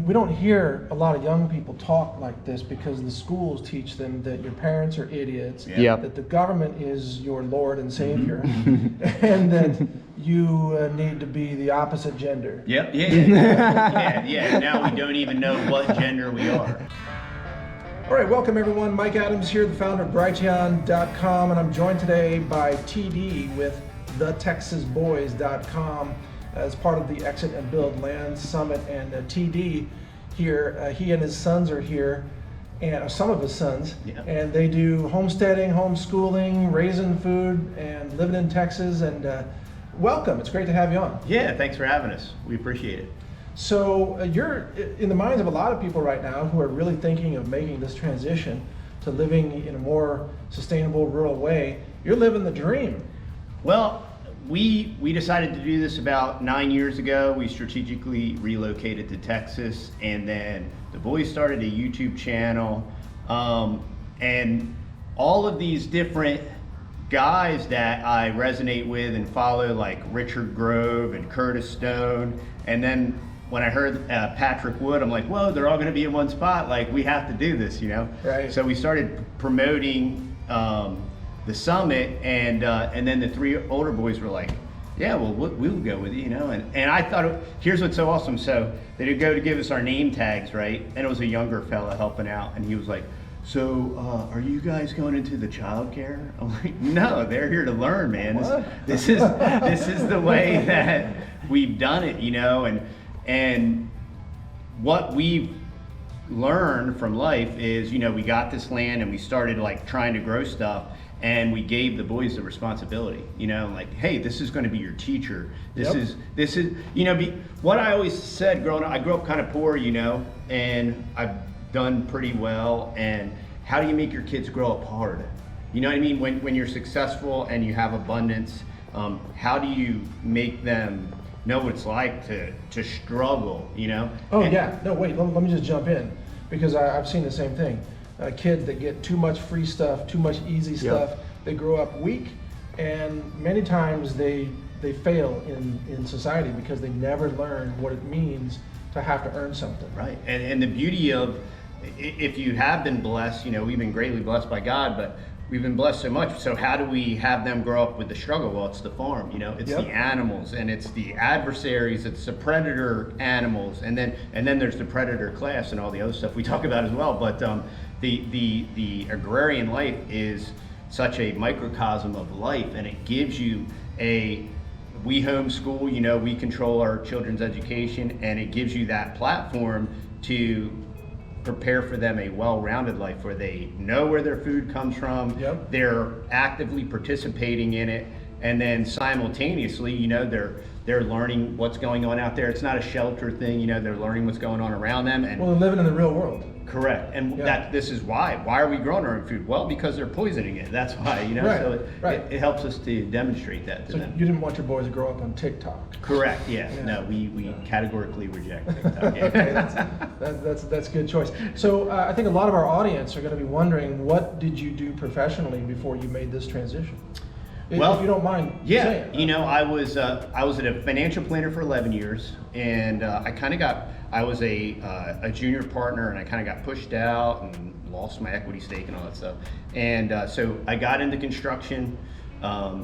we don't hear a lot of young people talk like this because the schools teach them that your parents are idiots, that the government is your Lord and Savior, and that you need to be the opposite gender. Yeah. Now we don't even know what gender we are. All right, welcome everyone. Mike Adams here, the founder of Brighton.com, and I'm joined today by TD with TheTexasBoys.com as part of the Exit and Build Land Summit. And TD here, he and his sons are here, and some of his sons, and they do homesteading, homeschooling, raising food, and living in Texas. And welcome, it's great to have you on. Yeah, thanks for having us. We appreciate it. So you're in the minds of a lot of people right now who are really thinking of making this transition to living in a more sustainable rural way. You're living the dream. Well, we decided to do this about 9 years ago. We strategically relocated to Texas, and then the boys started a YouTube channel, and all of these different guys that I resonate with and follow, like Richard Grove and Curtis Stone, and then when I heard Patrick Wood, I'm like, whoa, they're all going to be in one spot. Like, we have to do this, you know? Right. So we started promoting the summit, and then the three older boys were like, yeah, well, we'll go with you, you know? And I thought, here's what's so awesome. So they would go to give us our name tags, right? And it was a younger fella helping out, and he was like, so are you guys going into the childcare? I'm like, no, they're here to learn, man. This is the way that we've done it, you know? And what we've learned from life is, you know, we got this land and we started like trying to grow stuff, and we gave the boys the responsibility, you know, like, hey, this is going to be your teacher. This is, you know, what I always said growing up. I grew up kind of poor, you know, and I've done pretty well. And how do you make your kids grow up hard? You know what I mean? When you're successful and you have abundance, how do you make them know what it's like to struggle, you know? No, wait, let me just jump in, because I've seen the same thing. Kids that get too much free stuff, too much easy stuff, they grow up weak, and many times they fail in society because they never learn what it means to have to earn something. Right, and the beauty of, if you have been blessed, you know, we've been greatly blessed by God, but we've been blessed so much. So how do we have them grow up with the struggle? Well, it's the farm, you know, it's the animals, and it's the adversaries, it's the predator animals, and then there's the predator class and all the other stuff we talk about as well. But the agrarian life is such a microcosm of life, and it gives you we homeschool, you know, we control our children's education, and it gives you that platform to prepare for them a well-rounded life where they know where their food comes from, they're actively participating in it, and then simultaneously, you know, they're learning what's going on out there. It's not a shelter thing, you know, they're learning what's going on around them. And well, they're living in the real world. Correct, and this is why are we growing our own food? Well, because they're poisoning it, that's why, you know. It helps us to demonstrate that to them. You didn't want your boys to grow up on TikTok. Correct, no, we categorically reject TikTok. Okay, that's a good choice. So I think a lot of our audience are going to be wondering, what did you do professionally before you made this transition? Well, if you don't mind saying. You know, I was a financial planner for 11 years, and I was a junior partner, and I kind of got pushed out and lost my equity stake and all that stuff. And so I got into construction,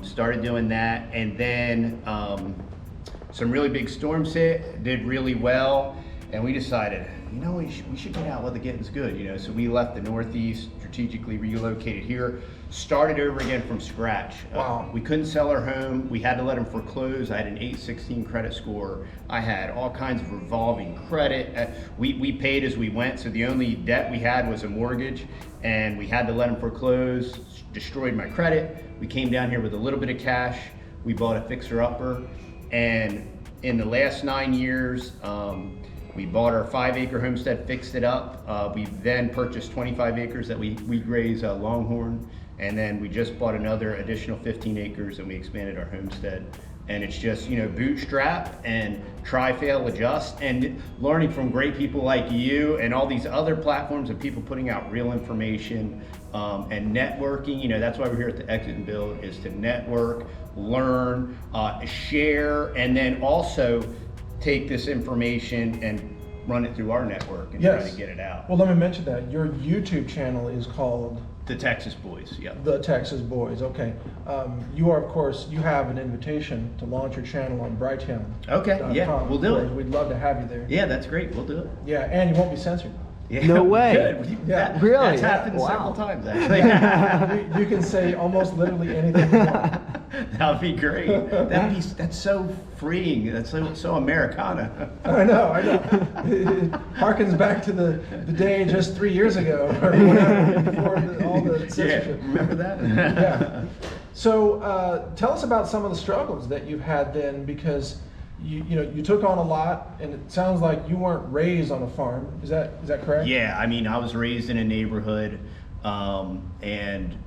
started doing that, and then some really big storms hit, did really well, and we decided, you know, we should get out while the getting's good, you know. So we left the Northeast, strategically relocated here, started over again from scratch. Wow. We couldn't sell our home. We had to let them foreclose. I had an 816 credit score. I had all kinds of revolving credit. We paid as we went, so the only debt we had was a mortgage, and we had to let them foreclose, destroyed my credit. We came down here with a little bit of cash. We bought a fixer-upper, and in the last 9 years, we bought our 5-acre homestead, fixed it up. We then purchased 25 acres that we graze Longhorn, and then we just bought another additional 15 acres and we expanded our homestead. And it's just, you know, bootstrap and try, fail, adjust, and learning from great people like you and all these other platforms of people putting out real information and networking. You know, that's why we're here at the Exit and Build, is to network, learn, share, and then also take this information and run it through our network and Yes. try to get it out. Well, let me mention that your YouTube channel is called The Texas Boys, yeah. The Texas Boys. Okay. You are, of course, you have an invitation to launch your channel on Brighton. Okay, yeah, we'll do it. We'd love to have you there. Yeah, that's great. We'll do it. Yeah, and you won't be censored. Yeah, No way. Good. Yeah. Really? That's happened Wow. several times, actually. You can say almost literally anything you want. That'd be great. That's so freeing. That's so Americana. I know. It harkens back to the day just 3 years ago, or whatever, before all the Yeah, censorship. remember that? Yeah. So tell us about some of the struggles that you've had then, because you took on a lot, and it sounds like you weren't raised on a farm. Is that correct? Yeah, I mean, I was raised in a neighborhood, and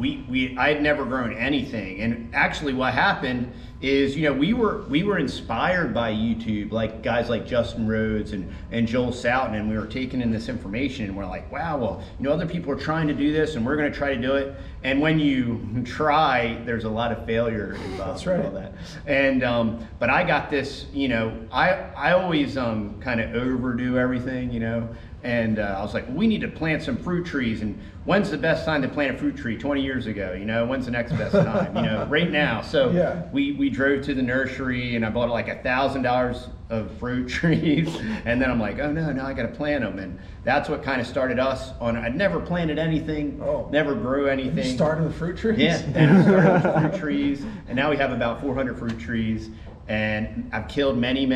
I had never grown anything. And actually, what happened is, we were inspired by YouTube, like guys like Justin Rhodes and Joel Salton, and we were taking in this information, and we're like, wow, well, other people are trying to do this, and we're going to try to do it. And when you try, there's a lot of failure involved. That's right. And all that. And but I got this, I always kind of overdo everything, And I was like, we need to plant some fruit trees. And when's the best time to plant a fruit tree? 20 years ago, when's the next best time? Right now. So Yeah. we drove to the nursery, and I bought like $1,000 of fruit trees. And then I'm like, oh no, now I got to plant them. And that's what kind of started us on. I'd never planted anything, never grew anything. You started with fruit trees? Yeah, and we started with fruit trees. And now we have about 400 fruit trees. And I've killed many.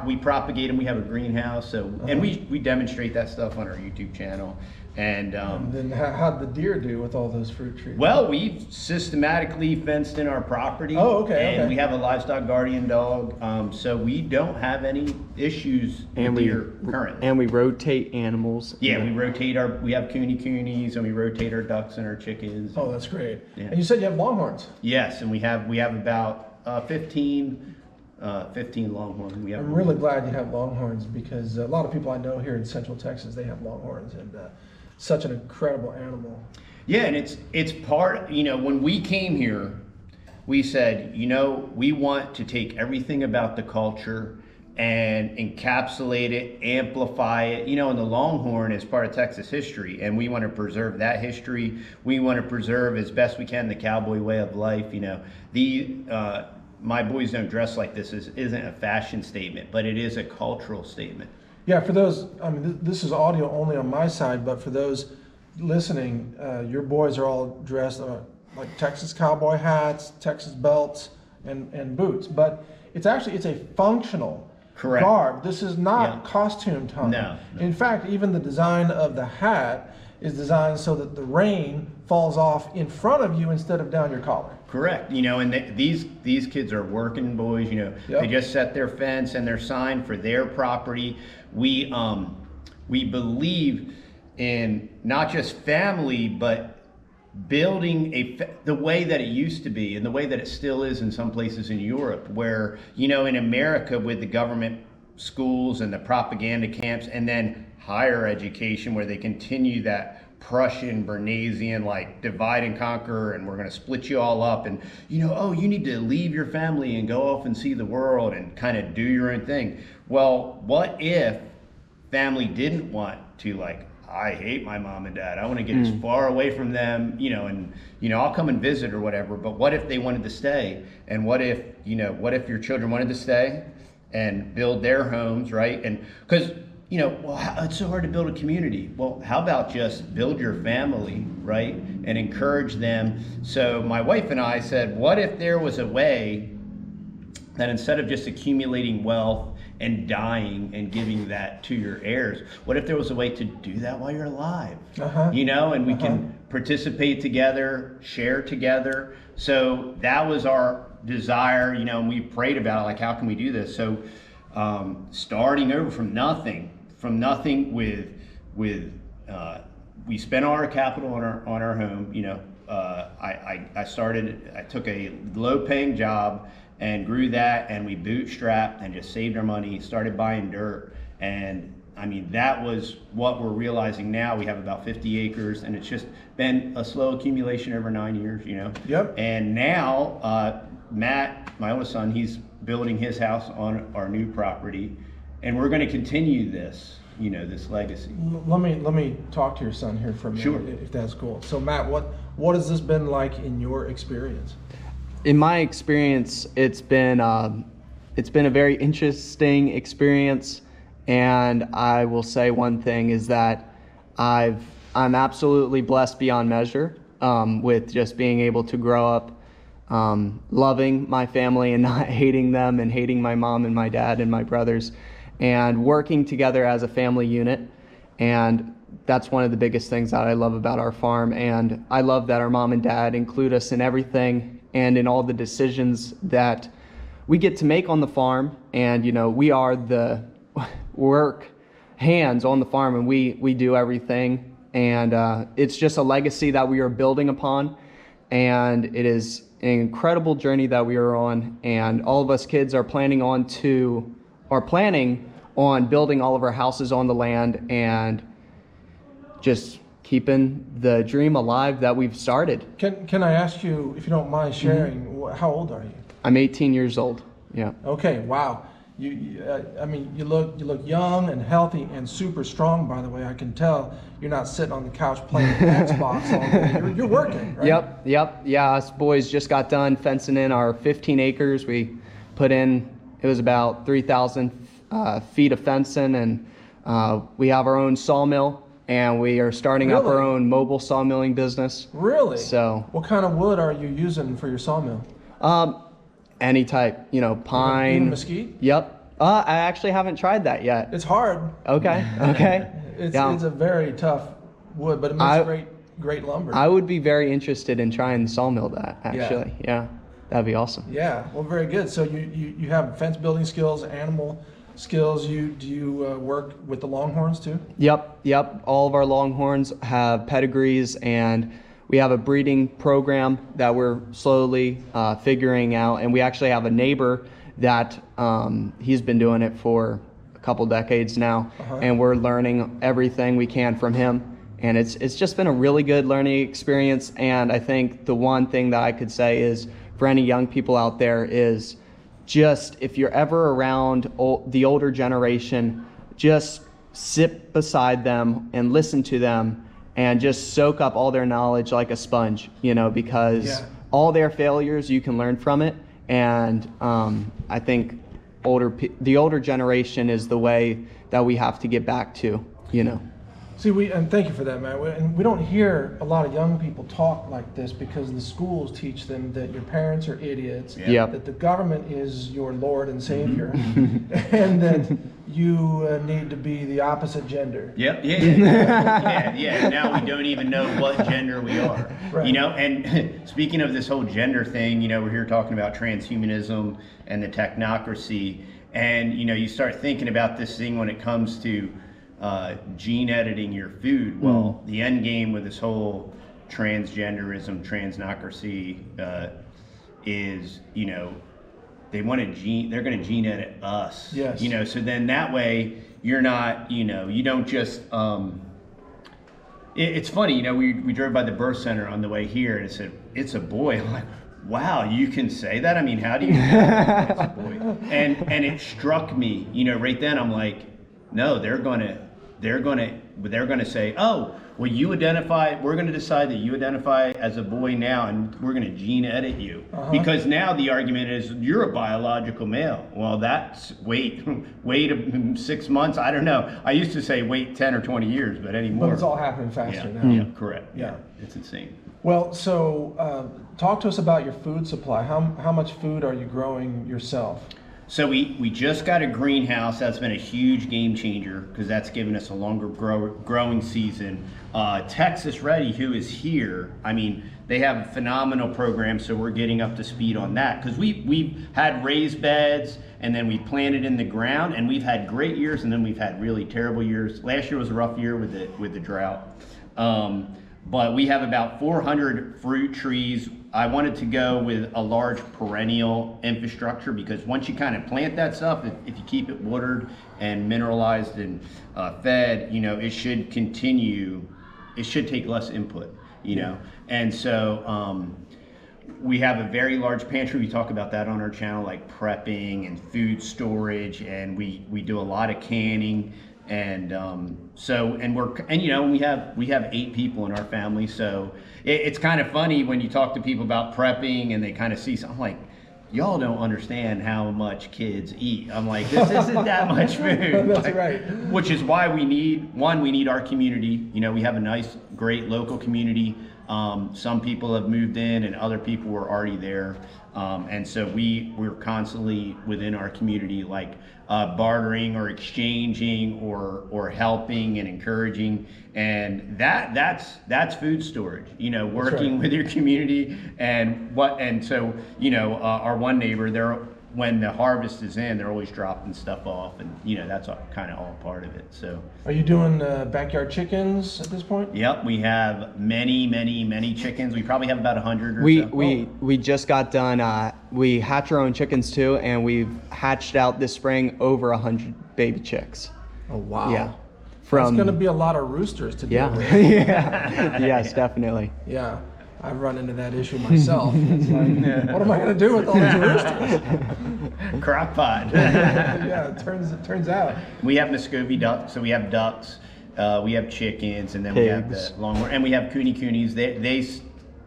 We propagate them. We have a greenhouse, so and we demonstrate that stuff on our YouTube channel. And then how'd the deer do with all those fruit trees? well, we've systematically fenced in our property. Oh, okay, And okay. we have a livestock guardian dog, so we don't have any issues And with we deer currently. and we rotate animals. Yeah, we have coonies, and we rotate our ducks and our chickens. Oh, that's great. Yeah. And you said you have Longhorns. Yes, and we have about 15 Longhorns. I'm really glad you have Longhorns, because a lot of people I know here in Central Texas, they have Longhorns, and such an incredible animal. Yeah, and it's part, when we came here, we said, we want to take everything about the culture and encapsulate it, amplify it. And the Longhorn is part of Texas history, and we want to preserve that history. We want to preserve as best we can the cowboy way of life. My boys don't dress like this isn't a fashion statement, but it is a cultural statement. Yeah, for those, this is audio only on my side, but for those listening, your boys are all dressed like Texas cowboy hats, Texas belts, and boots. But it's a functional Correct. garb. This is not Yeah. costume time. No. In fact, even the design of the hat is designed so that the rain falls off in front of you instead of down your collar. Correct. And these kids are working boys. Yep. They just set their fence and their sign for their property. We believe in not just family, but building the way that it used to be, and the way that it still is in some places in Europe, where in America, with the government schools and the propaganda camps, and then higher education, where they continue that Prussian, Bernaysian, like divide and conquer, and we're going to split you all up, and you need to leave your family and go off and see the world and kind of do your own thing. Well, what if family didn't want to, I hate my mom and dad, I want to get as far away from them, and I'll come and visit or whatever, but what if they wanted to stay? And what if your children wanted to stay and build their homes, right? And because it's so hard to build a community. Well, how about just build your family, right? And encourage them. So my wife and I said, what if there was a way that instead of just accumulating wealth and dying and giving that to your heirs, what if there was a way to do that while you're alive? And we can participate together, share together. So that was our desire, and we prayed about it, how can we do this? So starting over from nothing with we spent all our capital on our home. I took a low-paying job and grew that, and we bootstrapped and just saved our money, started buying dirt, and that was what we're realizing now. We have about 50 acres, and it's just been a slow accumulation over 9 years, Yep. And now Matt, my oldest son, he's building his house on our new property. and we're going to continue this, this legacy. Let me talk to your son here for a minute, Sure. if that's cool. So Matt, what has this been like in your experience? In my experience, it's been a very interesting experience, and I will say one thing is that I'm absolutely blessed beyond measure with just being able to grow up loving my family and not hating them, and hating my mom and my dad and my brothers, and working together as a family unit. And that's one of the biggest things that I love about our farm. And I love that our mom and dad include us in everything and in all the decisions that we get to make on the farm. And we are the work hands on the farm, and we do everything. And it's just a legacy that we are building upon, and it is an incredible journey that we are on. And all of us kids are planning on building all of our houses on the land, and just keeping the dream alive that we've started. Can I ask you, if you don't mind sharing, how old are you? I'm 18 years old. Yeah. Okay, wow. You look young and healthy and super strong. By the way, I can tell you're not sitting on the couch playing Xbox all day. You're working, right? Yep. Yeah, us boys just got done fencing in our 15 acres. We put in, it was about 3,000 feet of fencing, and we have our own sawmill, and we are starting up our own mobile sawmilling business. Really? So, what kind of wood are you using for your sawmill? Any type, pine. Even mesquite? Yep. I actually haven't tried that yet. It's hard. Okay. It's a very tough wood, but it makes great lumber. I would be very interested in trying to sawmill that, actually. Yeah. That'd be awesome. Yeah, well, very good. So you have fence building skills, animal skills. Do you work with the Longhorns too? Yep. All of our Longhorns have pedigrees, and we have a breeding program that we're slowly figuring out. And we actually have a neighbor that he's been doing it for a couple decades now, and we're learning everything we can from him. And it's just been a really good learning experience. And I think the one thing that I could say is, for any young people out there, is just, if you're ever around the older generation, just sit beside them and listen to them, and just soak up all their knowledge like a sponge, because all their failures, you can learn from it. And I think the older generation is the way that we have to get back to, See, and thank you for that, Matt. And we don't hear a lot of young people talk like this, because the schools teach them that your parents are idiots, that the government is your Lord and Savior, and that you need to be the opposite gender. Yep. Yeah. Now we don't even know what gender we are. Right. And speaking of this whole gender thing, we're here talking about transhumanism and the technocracy, and you start thinking about this thing when it comes to gene editing your food. Well, the end game with this whole transgenderism, transnocracy is, they want to they're going to gene edit us. Yes. So then that way you're not, you don't just, it's funny, we drove by the birth center on the way here, and it said, "It's a boy." I'm like, wow, you can say that? I mean, how do you know it's a boy? And it struck me, right then. I'm like, no, they're gonna say, oh, well, we're going to decide that you identify as a boy now, and we're going to gene edit you. Because now the argument is, you're a biological male. Well, wait 6 months, I don't know. I used to say wait 10 or 20 years, but anymore. But it's all happening faster now. Yeah, correct. Yeah. It's insane. Well, so talk to us about your food supply. How much food are you growing yourself? So we just got a greenhouse. That's been a huge game changer, because that's given us a longer growing season. Texas Ready, who is here, they have a phenomenal program, so we're getting up to speed on that. Because we've had raised beds, and then we planted in the ground, and we've had great years, and then we've had really terrible years. Last year was a rough year with the drought. But we have about 400 fruit trees. I wanted to go with a large perennial infrastructure, because once you kind of plant that stuff, if you keep it watered and mineralized and fed, it should continue. It should take less input, And so we have a very large pantry. We talk about that on our channel, like prepping and food storage, and we do a lot of canning. And we have 8 people in our family, so it's kind of funny when you talk to people about prepping and they kind of see something like, y'all don't understand how much kids eat. I'm like, this isn't that much food. That's like, right. Which is why we need our community. You know, we have a nice, great local community. Some people have moved in and other people were already there. And so we're constantly within our community, like bartering or exchanging or helping and encouraging. And that's food storage, you know, working with your community. And so, you know, our one neighbor, when the harvest is in, they're always dropping stuff off, and you know, that's kind of all part of it. So are you doing backyard chickens at this point? Yep, we have many chickens. We probably have about 100 or so. We just got done. We hatch our own chickens too, and we've hatched out this spring over 100 baby chicks. Oh wow! Yeah, it's going to be a lot of roosters to deal with. Yeah, yes, definitely. Yeah. I've run into that issue myself. It's like, what am I going to do with all these roosters? Crock pot. Yeah, it turns out. We have Muscovy ducks, so we have ducks, we have chickens, and then we have the Longhorn, and we have coonies. They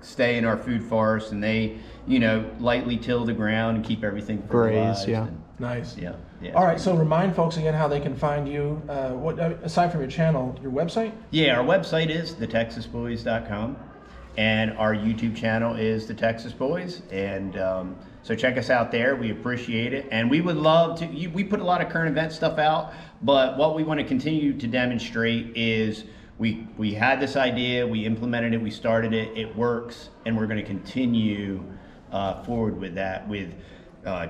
stay in our food forest, and they, you know, lightly till the ground and keep everything fertilized. Graze, yeah. Nice. Yeah. All right, so remind folks again how they can find you. What aside from your channel, your website? Yeah, our website is TheTexasBoys.com. And our YouTube channel is The Texas Boys, and so check us out there. We appreciate it, and we would love to. We put a lot of current event stuff out, but what we want to continue to demonstrate is we had this idea, we implemented it, we started it, it works, and we're going to continue forward with that, with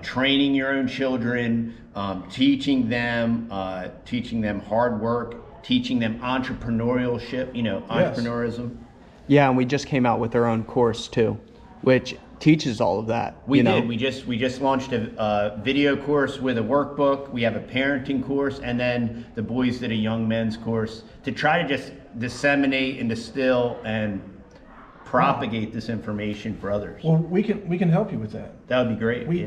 training your own children, teaching them hard work, teaching them entrepreneurship, you know, entrepreneurism. Yeah, and we just came out with our own course too, which teaches all of that. We did. We just launched a video course with a workbook. We have a parenting course, and then the boys did a young men's course to try to just disseminate and distill and propagate this information for others. Well, we can help you with that. That would be great. We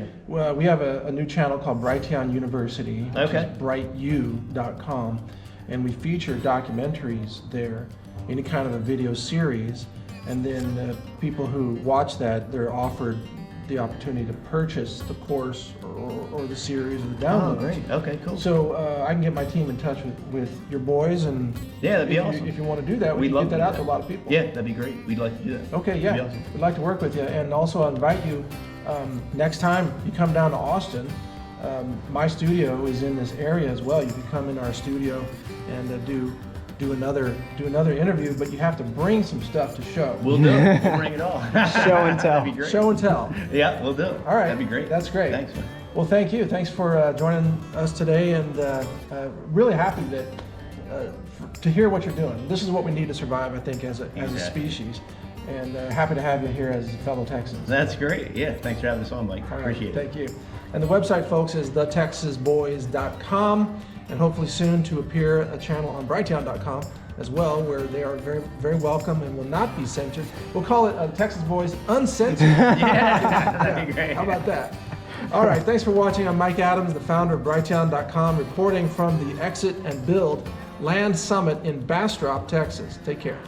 have a new channel called Brighton University, which is brightu.com, and we feature documentaries there, any kind of a video series, and then people who watch that, they're offered the opportunity to purchase the course or the series or the downloads. Oh, great. Okay, cool. So I can get my team in touch with your boys, and yeah, that'd be awesome. If you want to do that, we can get that out to a lot of people. Yeah, that'd be great. We'd like to do that. Okay, yeah. That'd be awesome. We'd like to work with you, and also invite you next time you come down to Austin. My studio is in this area as well. You can come in our studio and do another interview, but you have to bring some stuff to show. We'll do it. We'll bring it all. Show and tell. That'd be great. Show and tell. Yeah, we'll do it. All right. That'd be great. That's great. Thanks, man. Well, thank you. Thanks for joining us today, and really happy that to hear what you're doing. This is what we need to survive, I think, as a species. And happy to have you here as fellow Texans. That's great. Yeah, thanks for having us on, Mike. All right, Appreciate it. Thank you. And the website, folks, is TheTexasBoys.com, and hopefully soon to appear a channel on Brighton.com as well, where they are very, very welcome and will not be censored. We'll call it Texas Boys Uncensored. Yeah, that'd be great. How about that? All right, thanks for watching. I'm Mike Adams, the founder of Brighton.com, reporting from the Exit and Build Land Summit in Bastrop, Texas. Take care.